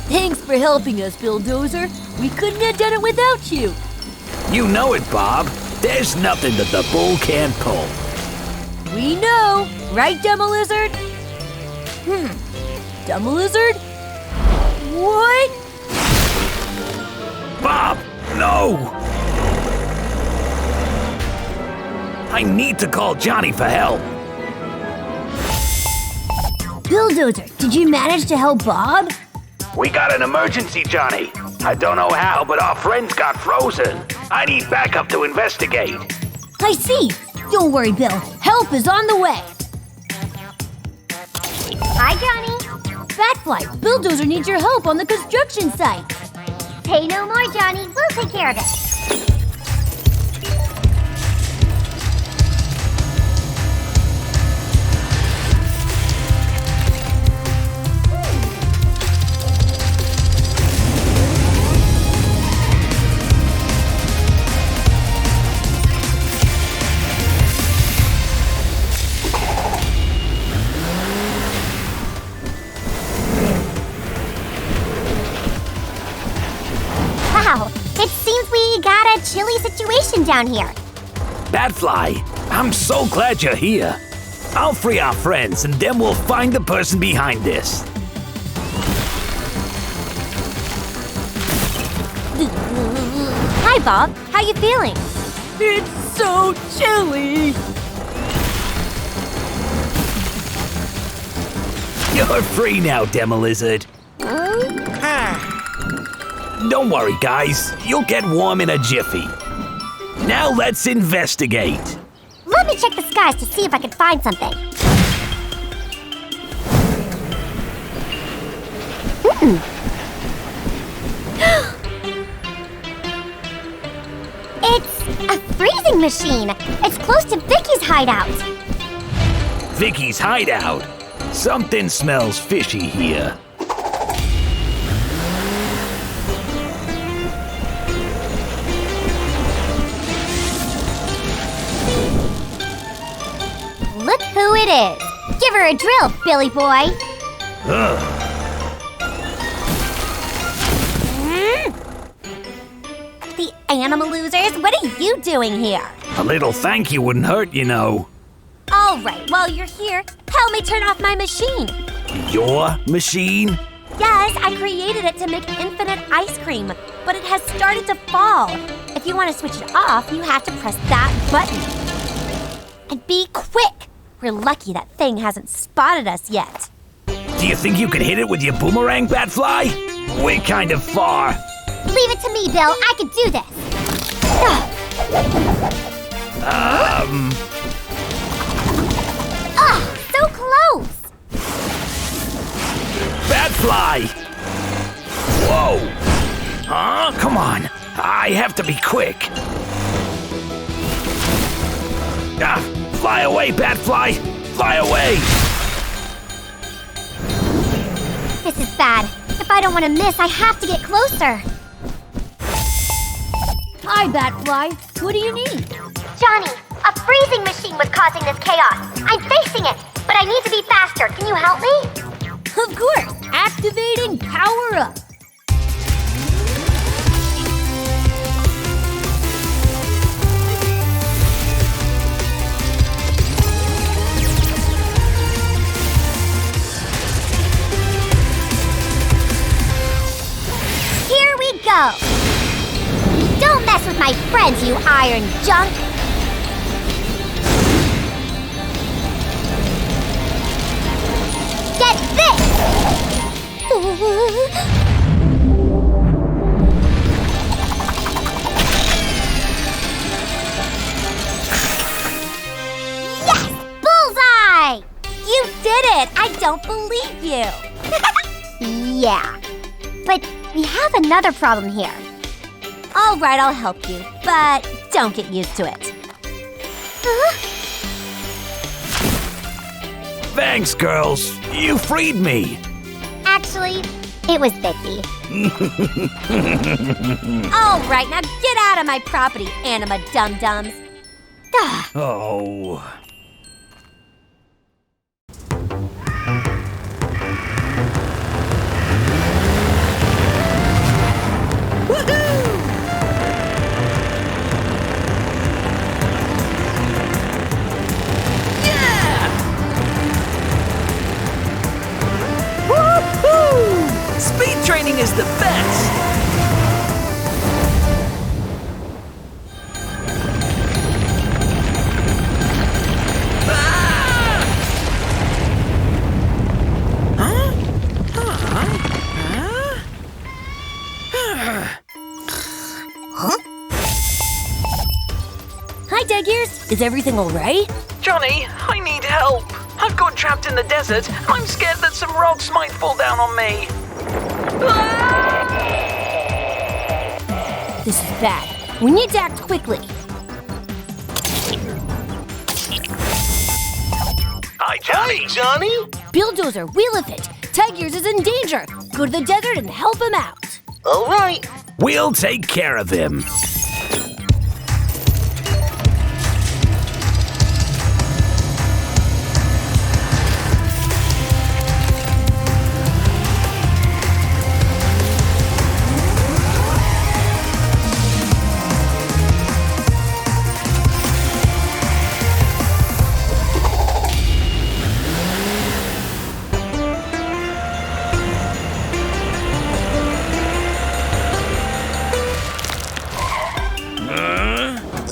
Thanks for helping us, Bulldozer. We couldn't have done it without you. You know it, Bob. There's nothing that the bull can't pull. We know, right, Dumb Lizard? Dumb Lizard? What? Bob, no! I need to call Johnny for help. Bulldozer, did you manage to help Bob? We got an emergency, Johnny. I don't know how, but our friends got frozen. I need backup to investigate. I see. Don't worry, Bill. Help is on the way. Hi, Johnny. Batfly, Bulldozer needs your help on the construction site. Say no more, Johnny. We'll take care of it. Wow, it seems we got a chilly situation down here. Batfly, I'm so glad you're here. I'll free our friends and then we'll find the person behind this. Hi, Bob. How you feeling? It's so chilly. You're free now, Demo Lizard. Don't worry, guys. You'll get warm in a jiffy. Now let's investigate. Let me check the skies to see if I can find something. It's a freezing machine. It's close to Vicky's hideout. Vicky's hideout. Something smells fishy here. Look who it is. Give her a drill, Billy boy. The Animaloozers, what are you doing here? A little thank you wouldn't hurt, you know. All right, while you're here, help me turn off my machine. Your machine? Yes, I created it to make infinite ice cream, but it has started to fall. If you want to switch it off, you have to press that button. And be quick. We're lucky that thing hasn't spotted us yet. Do you think you could hit it with your boomerang, Batfly? We're kind of far. Leave it to me, Bill. I can do this. So close. Batfly! Whoa! Huh? Come on. I have to be quick. Fly away, Batfly! Fly away! This is bad. If I don't want to miss, I have to get closer. Hi, Batfly. What do you need? Johnny, a freezing machine was causing this chaos. I'm facing it, but I need to be faster. Can you help me? Of course. Activating Power Up. Here we go. Don't mess with my friends, you iron junk. Get this! Yes! Bullseye! You did it! I don't believe you. Yeah. But we have another problem here. All right, I'll help you, but don't get used to it. Thanks, girls. You freed me. Actually, it was Vicky. All right, now get out of my property, anima dum-dums. the best! Hi, Tigers. Is everything all right? Johnny, I need help. I've got trapped in the desert, and I'm scared that some rocks might fall down on me. This is bad. We need to act quickly. Hi, Johnny. Johnny? Bulldozer, wheel of it. Tigers is in danger. Go to the desert and help him out. All right. We'll take care of him.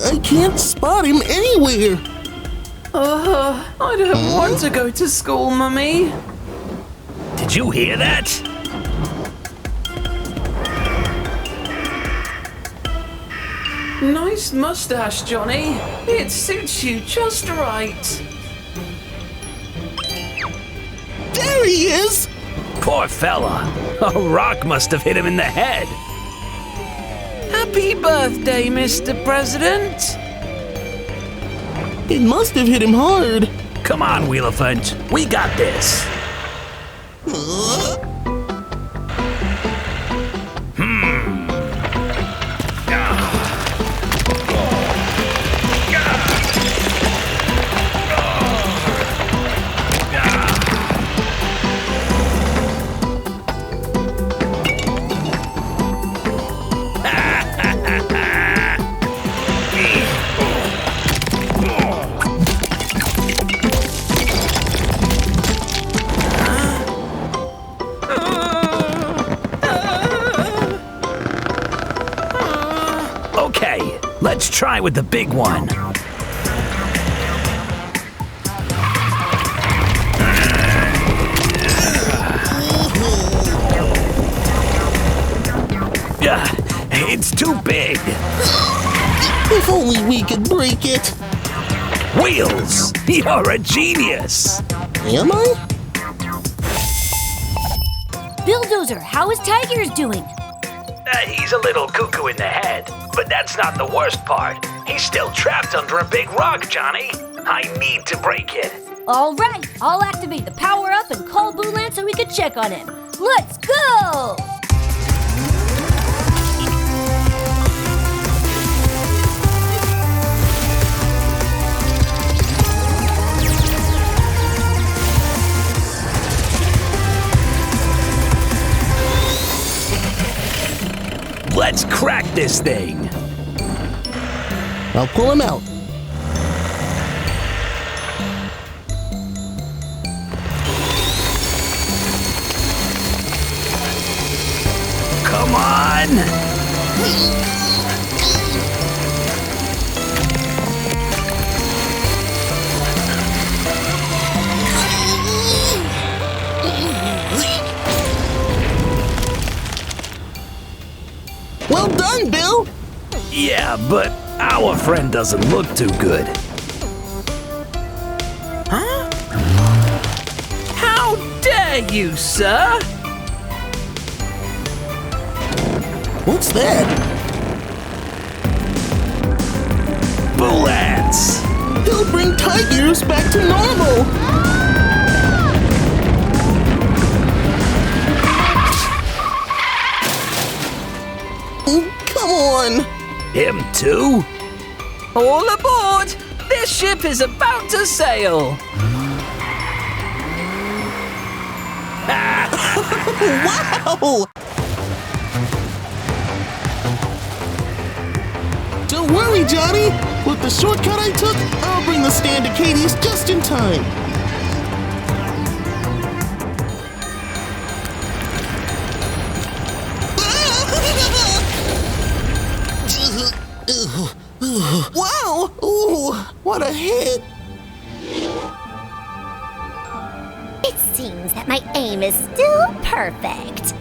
I can't spot him anywhere. I don't want to go to school, Mummy. Did you hear that? Nice mustache, Johnny. It suits you just right. There he is. Poor fella. A rock must have hit him in the head. Happy birthday, Mr. President. It must have hit him hard. Come on, Wheelephant. We got this. Okay, let's try with the big one. It's too big. If only we could break it. Wheels, you're a genius. Am I? Bulldozer, how is Tigers doing? He's a little cuckoo in the head, but that's not the worst part. He's still trapped under a big rock, Johnny. I need to break it. All right, I'll activate the power-up and call Booland so we can check on him. Let's go! Let's crack this thing. I'll pull him out. Come on! Well done, Bill. Yeah, but our friend doesn't look too good. Huh? How dare you, sir? What's that? Bullets! He'll bring Tigers back to normal. Come on. Him too? All aboard! This ship is about to sail. Wow! Don't worry, Johnny. With the shortcut I took, I'll bring the stand to Katie's just in time. Wow! Ooh, what a hit! It seems that my aim is still perfect.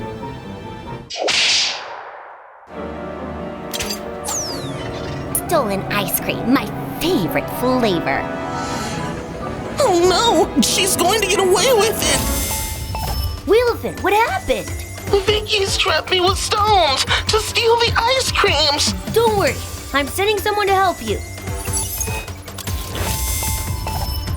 Stolen ice cream, my favorite flavor. Oh no! She's going to get away with it! Wheelefin, what happened? Vicky's trapped me with stones to steal the ice creams! Don't worry, I'm sending someone to help you.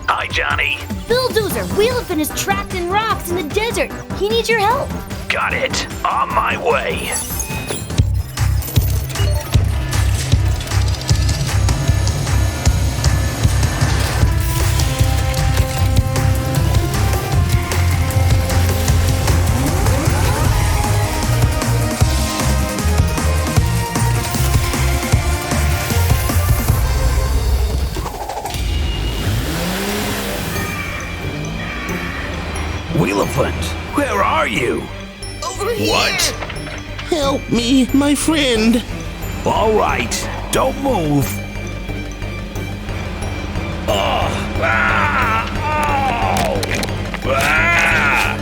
Hi, Johnny. Bulldozer, Wheelefin is trapped in rocks in the desert. He needs your help. Got it. On my way. Wheelefant, where are you? Over here! What? Help me, my friend. All right, don't move. Oh! Ah! Oh! Ah!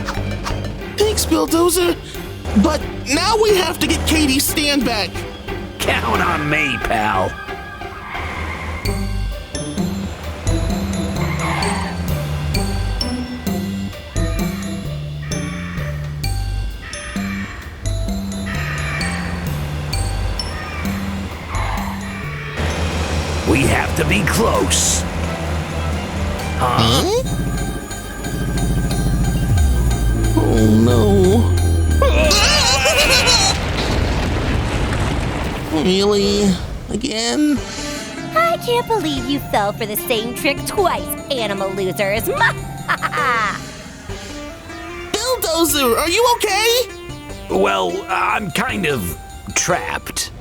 Thanks, Bulldozer. But now we have to get Katie's stand back. Count on me, pal. We have to be close. Huh? Oh no. Really? Again? I can't believe you fell for the same trick twice, animal losers. Bulldozer, are you okay? Well, I'm kind of trapped.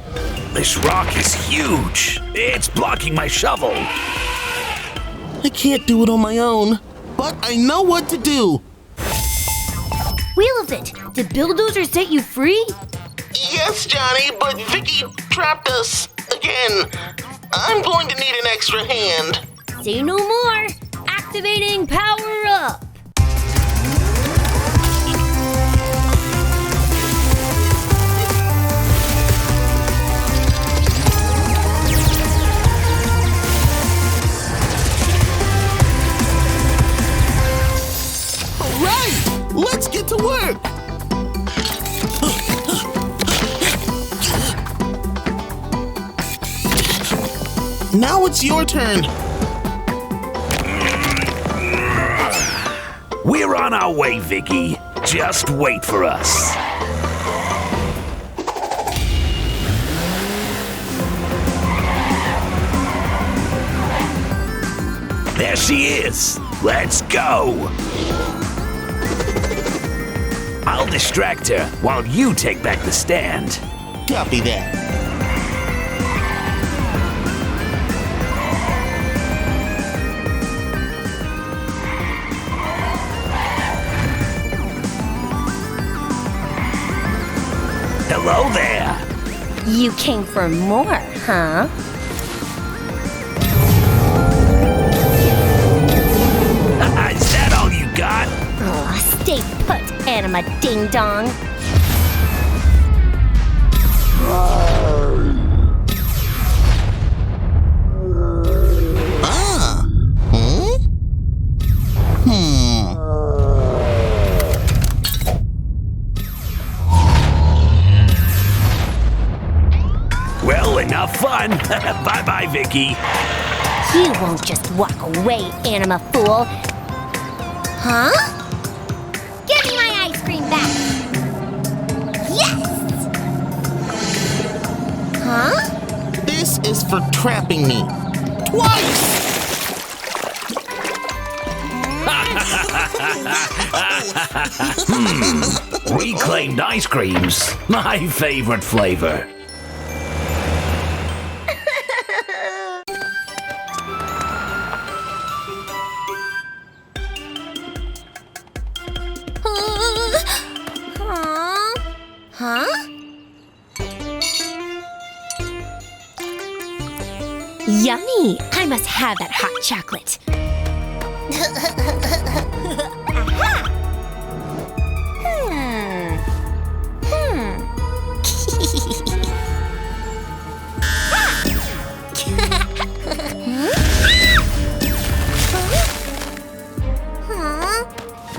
This rock is huge. It's blocking my shovel. I can't do it on my own, but I know what to do. Wheelefin, did Bulldozer set you free? Yes, Johnny, but Vicky trapped us again. I'm going to need an extra hand. Say no more. Activating power up. All right, let's get to work. Now it's your turn. We're on our way, Vicky. Just wait for us. There she is. Let's go. I'll distract her while you take back the stand. Copy that. Hello there. You came for more, huh? Is that all you got? Oh, stay put, anima ding dong. Ah. Well, enough fun. Bye-bye, Vicky. You won't just walk away, anima fool. Huh? Give me my ice cream back. Yes! Huh? This is for trapping me. Twice! Reclaimed ice creams. My favorite flavor. have that hot chocolate.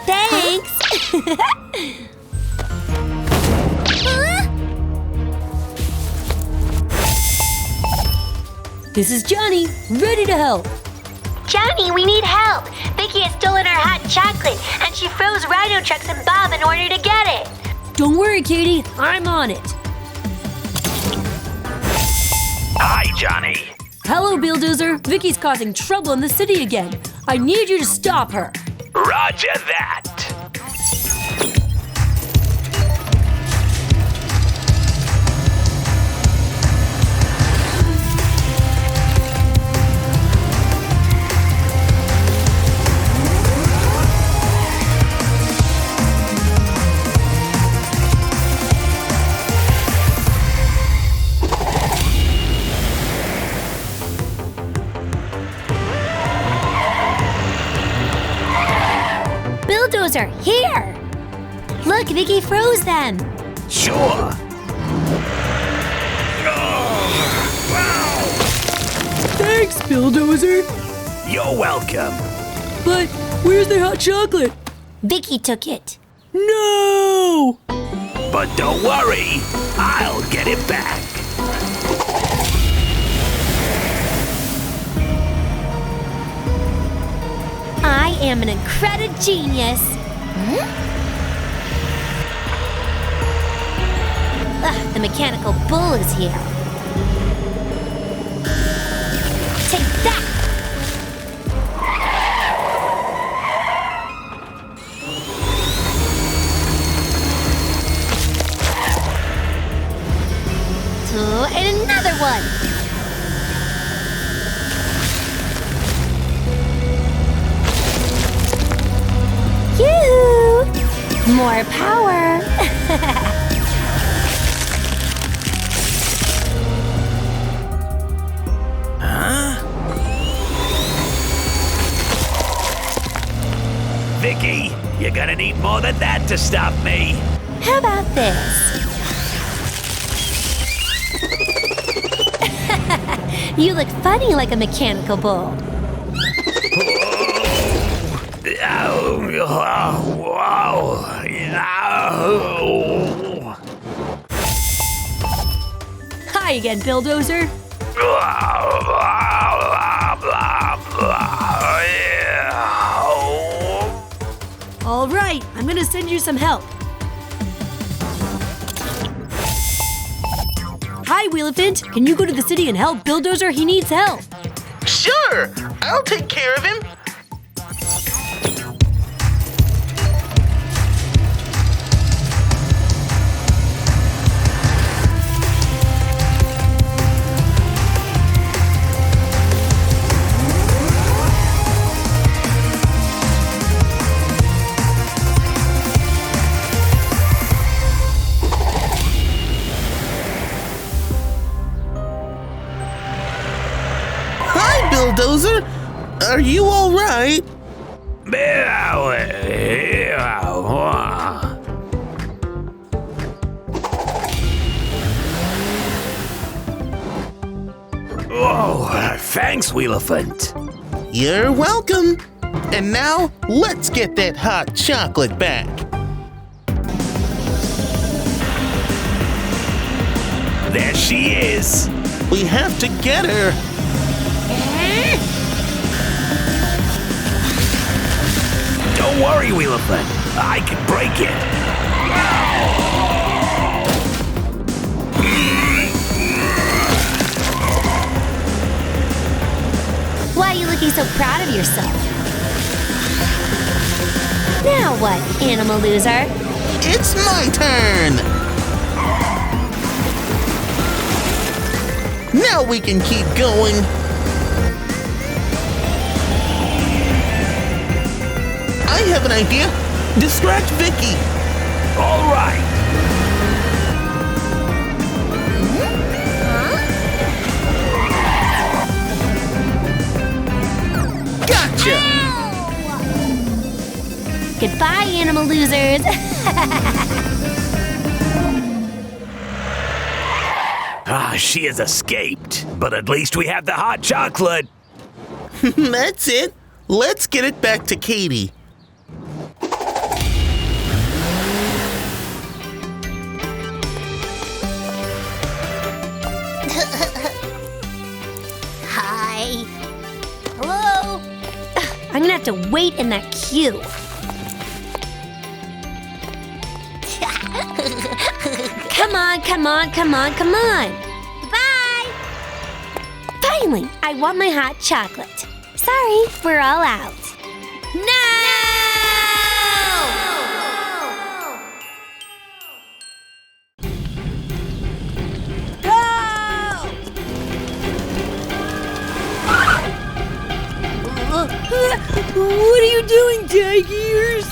Thanks! This is Johnny, ready to help. Johnny, we need help. Vicky has stolen our hot chocolate, and she froze Rhino trucks and Bob in order to get it. Don't worry, Katie, I'm on it. Hi, Johnny. Hello, Bulldozer. Vicky's causing trouble in the city again. I need you to stop her. Roger that. Bulldozer, here! Look, Vicky froze them. Sure. Thanks, Bulldozer. You're welcome. But where's the hot chocolate? Vicky took it. No! But don't worry, I'll get it back. I am an incredible genius. Ugh, the mechanical bull is here. Take that! And another one! Yoo-hoo! More power! Vicky, you're gonna need more than that to stop me. How about this? You look funny like a mechanical bull. Hi again, Bulldozer. All right, I'm gonna send you some help. Hi, Wheelephant. Can you go to the city and help Bulldozer? He needs help. Sure, I'll take care of him. Bulldozer, are you all right? Oh, thanks, Wheelephant. You're welcome. And now, let's get that hot chocolate back. There she is. We have to get her. Don't worry, Wheelephant. I can break it. Why are you looking so proud of yourself? Now what, animal loser? It's my turn. Now we can keep going. I have an idea. Distract Vicky. All right. gotcha! Goodbye, animal losers. She has escaped. But at least we have the hot chocolate. That's it. Let's get it back to Katie. Hi. Hello? I'm gonna have to wait in that queue. Come on, come on, come on, come on. Bye. Finally, I want my hot chocolate. Sorry, we're all out. No! What are you doing, Tigers?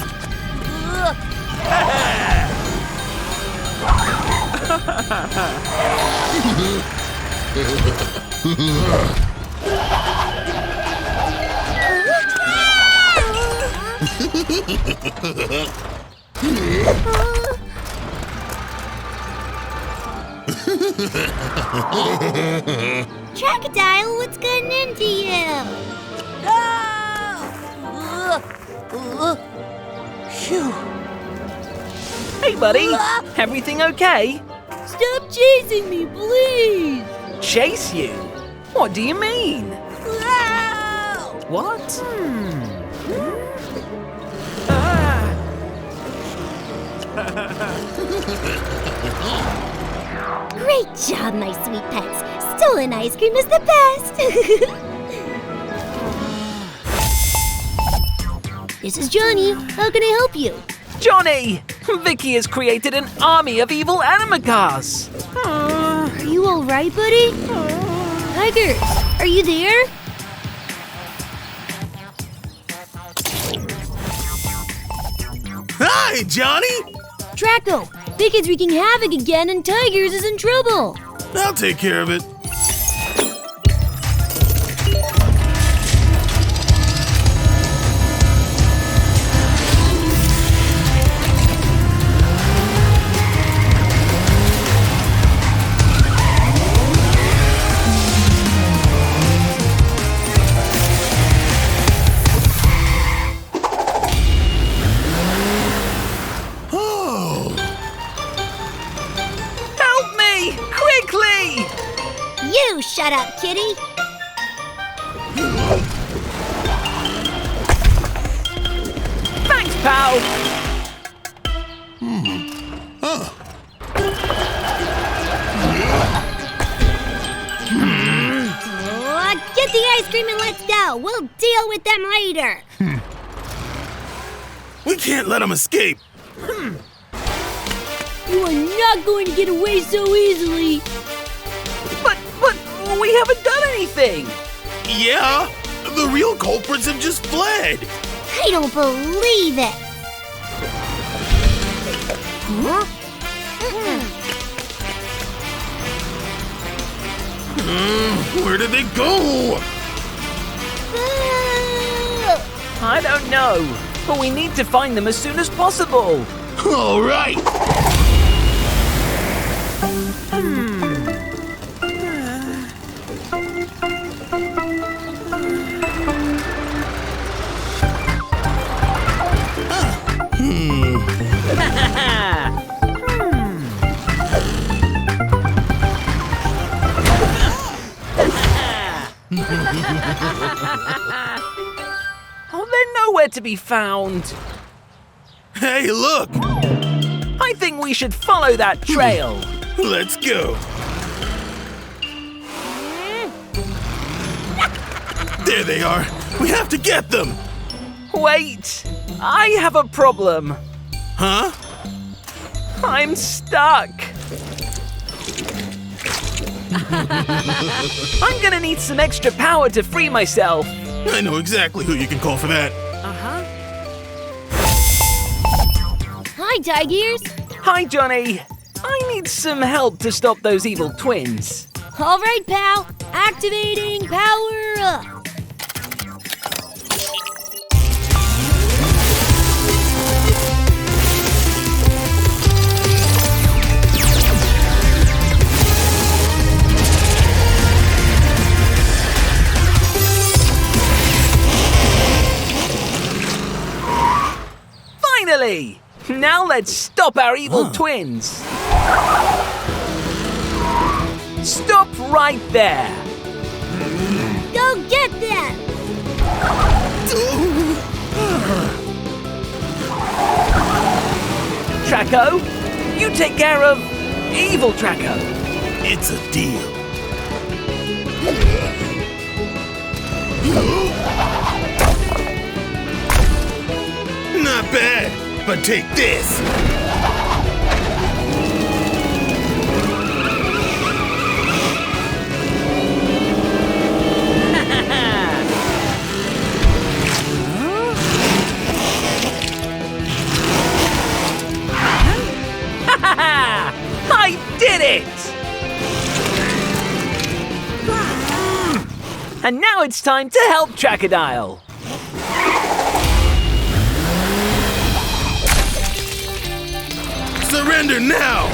Crocodile, what's gotten into you? Phew. Hey, buddy! Everything okay? Stop chasing me, please! Chase you? What do you mean? What? Great job, my sweet pets. Stolen ice cream is the best. This is Johnny. How can I help you? Johnny! Vicky has created an army of evil animacars! Are you all right, buddy? Tigers, are you there? Hi, Johnny! Draco, Vicky's wreaking havoc again and Tigers is in trouble. I'll take care of it. You shut up, kitty. Thanks, pal! Get the ice cream and let's go. We'll deal with them later. We can't let him escape. You are not going to get away so easily. But we haven't done anything! Yeah, the real culprits have just fled. I don't believe it. Where did they go? I don't know, but we need to find them as soon as possible. All right. Oh, they're nowhere to be found. Hey, look. I think we should follow that trail. Let's go. There they are. We have to get them. Wait, I have a problem. Huh? I'm stuck. I'm gonna need some extra power to free myself. I know exactly who you can call for that. Hi, Tigers. Hi, Johnny. I need some help to stop those evil twins. All right, pal. Activating power up. Finally! Now let's stop our evil twins. Stop right there. Go get them! Traco, you take care of evil Traco. It's a deal. Not bad, but take this. I did it! And now it's time to help Crocodile. Surrender now!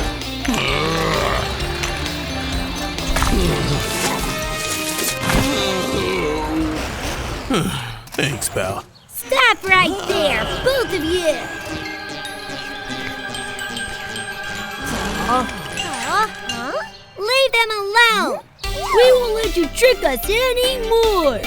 Thanks, pal. Stop right there, both of you! Leave them alone! We won't let you trick us anymore!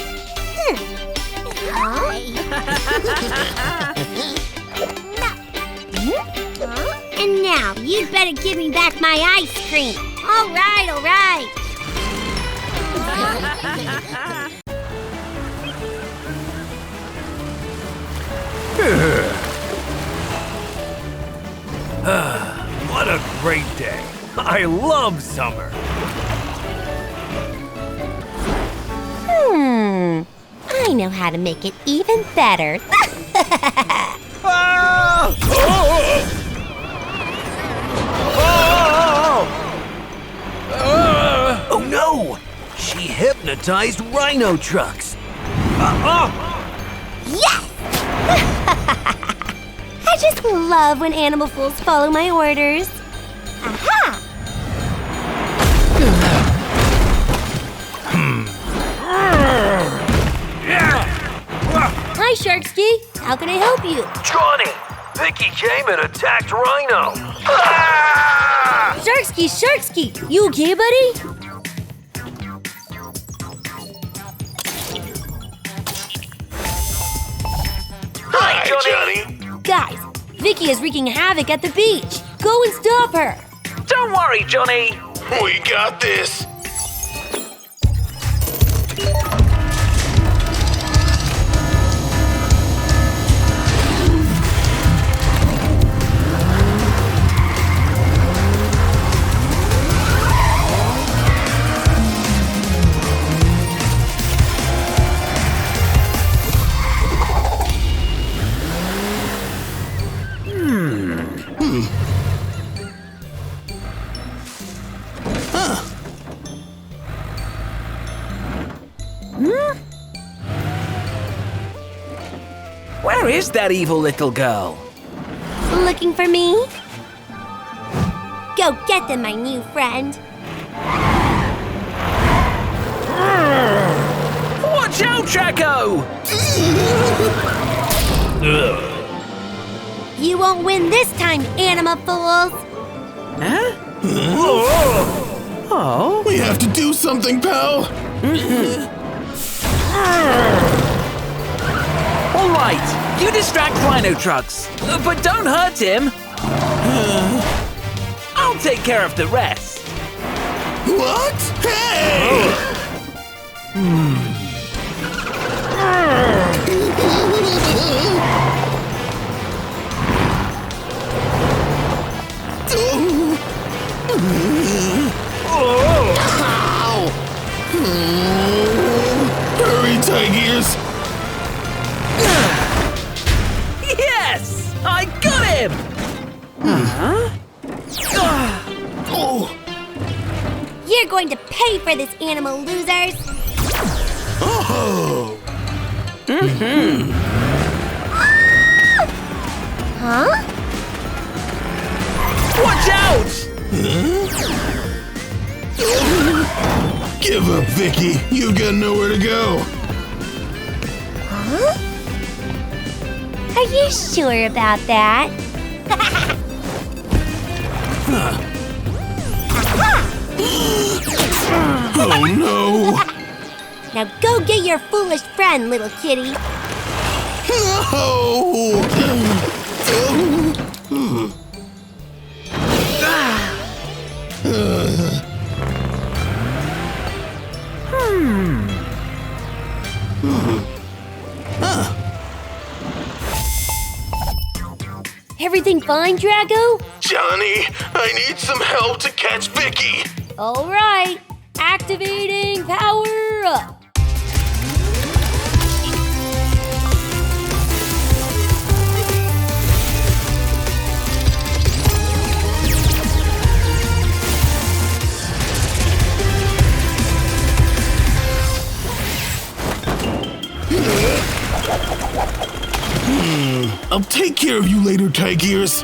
And now, you'd better give me back my ice cream! All right, all right! What a great day. I love summer. I know how to make it even better. Ah! Oh no! She hypnotized Rhino trucks. Yes! I just love when animal fools follow my orders. Aha! Hi, Sharksky. How can I help you? Johnny! Vicky came and attacked Rhino. Ah! Sharksky, you okay, buddy? Hi, Johnny! Guys, Vicky is wreaking havoc at the beach. Go and stop her. Don't worry, Johnny. We got this. Where is that evil little girl? Looking for me? Go get them, my new friend. Watch out, Traco! You won't win this time, anima fools. Huh? Oh. We have to do something, pal. All right, you distract Rhino trucks, but don't hurt him. I'll take care of the rest. What? Hey! Hurry, Tigers! Yes! I got him! Oh! You're going to pay for this, animal losers. Oh! Huh? Watch out! Give up, Vicky. You've got nowhere to go. Huh? I Are you sure about that? Oh no! Now go get your foolish friend, little kitty. No! Everything fine, Drago? Johnny, I need some help to catch Vicky. All right. Activating power up. I'll take care of you later, Tigers.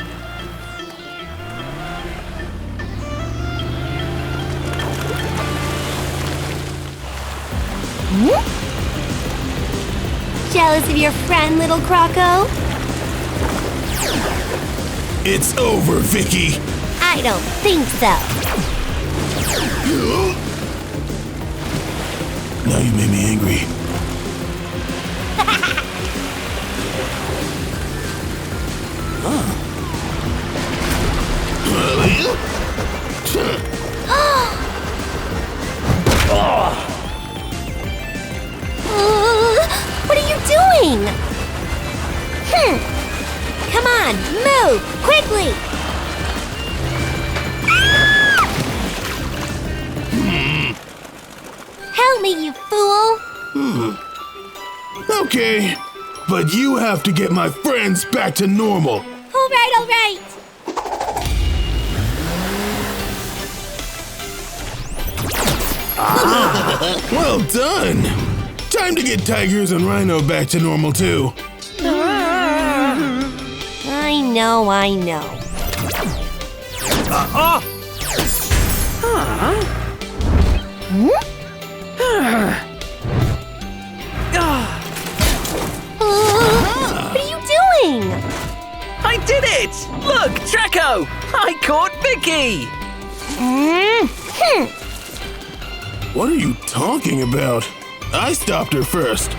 Jealous of your friend, little Croco? It's over, Vicky. I don't think so. Now you made me angry. What are you doing? Come on, move, quickly! Help me, you fool! Okay, but you have to get my friends back to normal. All right. Well done. Time to get Tigers and Rhino back to normal too. I know. What are you doing? I did it! Look, Draco! I caught Vicky! What are you talking about? I stopped her first.